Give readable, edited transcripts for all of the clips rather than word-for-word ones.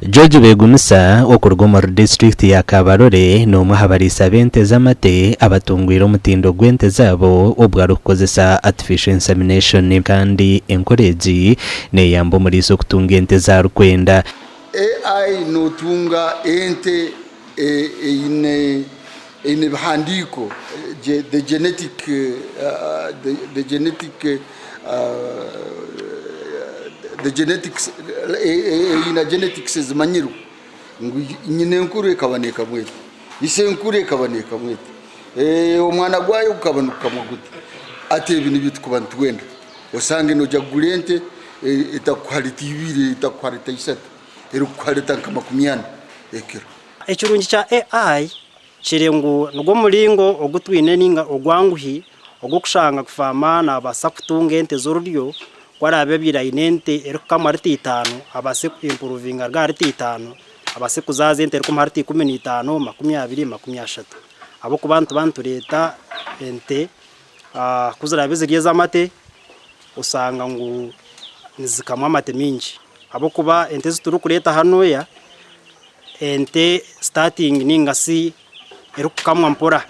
George Begumisa okurugomor district ya Kabarore no muhabarisa bente z'amate abatungwira omutindo gwente zabo obwarukozesa artificial insemination kandi encourage ne yambo muri so kutunga ente za rukwenda AI no tunga ente ine handiko the genetics ina genetics zimanyiru nyine nkuru ekabaneka mwete ise nkuru ekabaneka mwete omwana gwayo ukabanuka muguti ate ibintu bitukubantu wenda usange no jagurente itakwaliti ibire itakwalita isatu erukwalita nkamakumyana ekero ekirungi cha AI kirengo nugwo mulingo ogutwine ninga ogwanguhi ogukushanga kufama na basa kutunga ente zorulyo kwarabe birayinente erukamara 5 abase improvinga rgari 5 abase kuzaza ente erukamara 15 20 23 abo kubantu leta ente kuzirabe zigeza amate usanga ngo nizikamwa amate mingi abo kuba ente zituru kuleta hanoya ente starting ningasi erukamwa mpora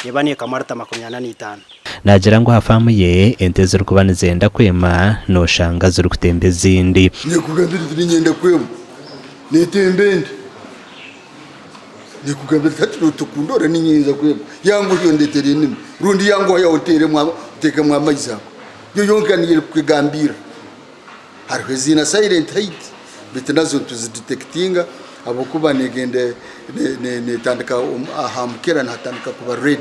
yebani kamarta 85 nagira ngo hafamu ye ente ziri kubana zenda kwema no shanga ziri kutembe zindi nikugambira turi nyenda kwema netembende nikugambira tatu tukundora ninyiza kwema yangu yo ndetere nini rundi yangu ya hotere mwa teke mwa maizako yo yonka ni kwigambira hari zina silent hit bitanazo tuzidetectinga abokuba negende ne tandika ahamkera na tandika kuba red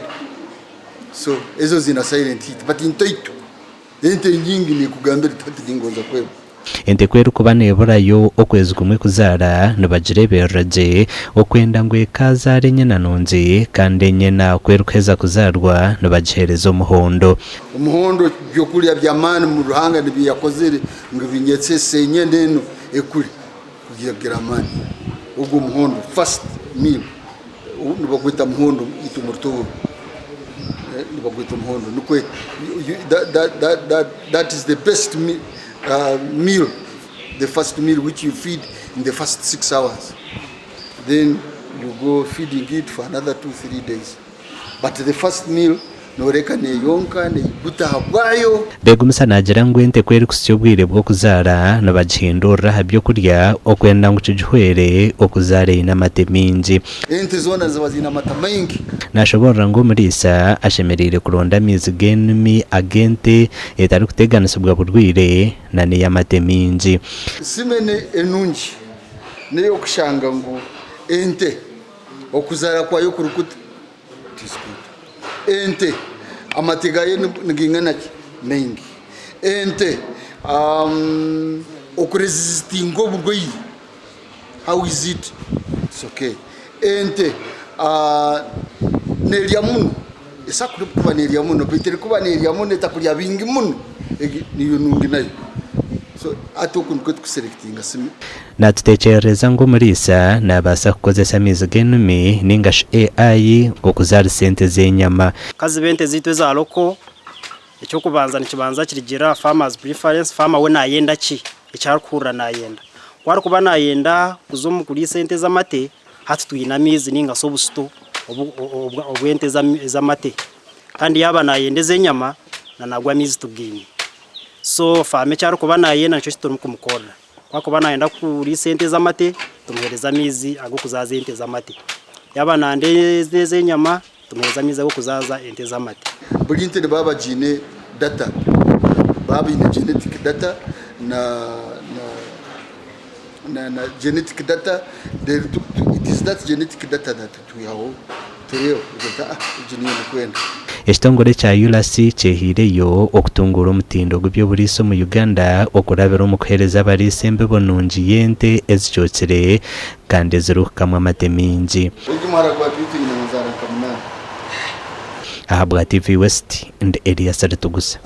so ezo zina silent hit but intoito ente nyingi ni kugambira tatu ngonza kwebo ente kweru kubanebora yo okwezi kumwe kuzara nabajirebe okwenda ngwe kazare nyena nonze kandi nyena kweru keza kuzarwa nabajihereza umuhondo byo kulya byamani mu ruhanga nibiyakozere ngo binyetse senye neno ekuri kugira amani ubwo umuhondo first meal nibagwita umuhondo itumurtoro nibagwita umuhondo nukwe that is the best meal, the first meal which you feed in the first 6 hours, then you go feeding it for another 2-3 days, but the first meal noreka ne yonka ne buta habwayo Begumisa nagira ngo ente kweri kusyo bwire bwo kuzara nabagihindura habyo kurya okwenda ngo kijhwere okuzare ina mate mingi ente zona zabazina mata mengi nashobora ngo murisa ashemerire kuronda mizi genumi agente etari kuteganisubwa burwire na ne yamate mingi simene enunji ne yokushanga ngo ente okuzara kwayo kurukuta ente amatigaye ngingana mengi ente okuresistingo burgoyi how is it it's okay ente neria muno esakuri kuba neria muno biteri kuba neria muno etakurya bingi muno niyo nungi nayo so atokunko tukuselectinga sim na tutekereza ngo murisa nabasa kukozesa mizi genumi ningash AI okuzara sente zenyama kazi bente zitwe za loko icyo kubanza nikibanza kirigira farmers preference farmer we nayenda ki icyarukura nayenda kwari kuba nayenda kuzomu kuri sente z'amate hatu twina mizi ninga sobusto obwente z'amate kandi yaba nayende zenyama na nagwa mizi tugini so fame cyaro kuba nayenda nicyo kituru kumukora kwa kuba nayenda kuri sente z'amate tumuhereza mizi ago kuzaza ente z'amate yaba nande zenyama tumuhereza mizi ago kuzaza ente z'amate bulinte baba jine data baba ine genetic data na genetic data it is that genetic data that we have teo jiniyo kwenda Ekitongole kya ULAC chehireyo okutungura omutindo gw'ebyo buriso mu Uganda okurabira omukuhereza abarisembe bonungi yente ezikyokire kandi ezirukamwa amate mingi ahabwa TV West and Elias Tugusa.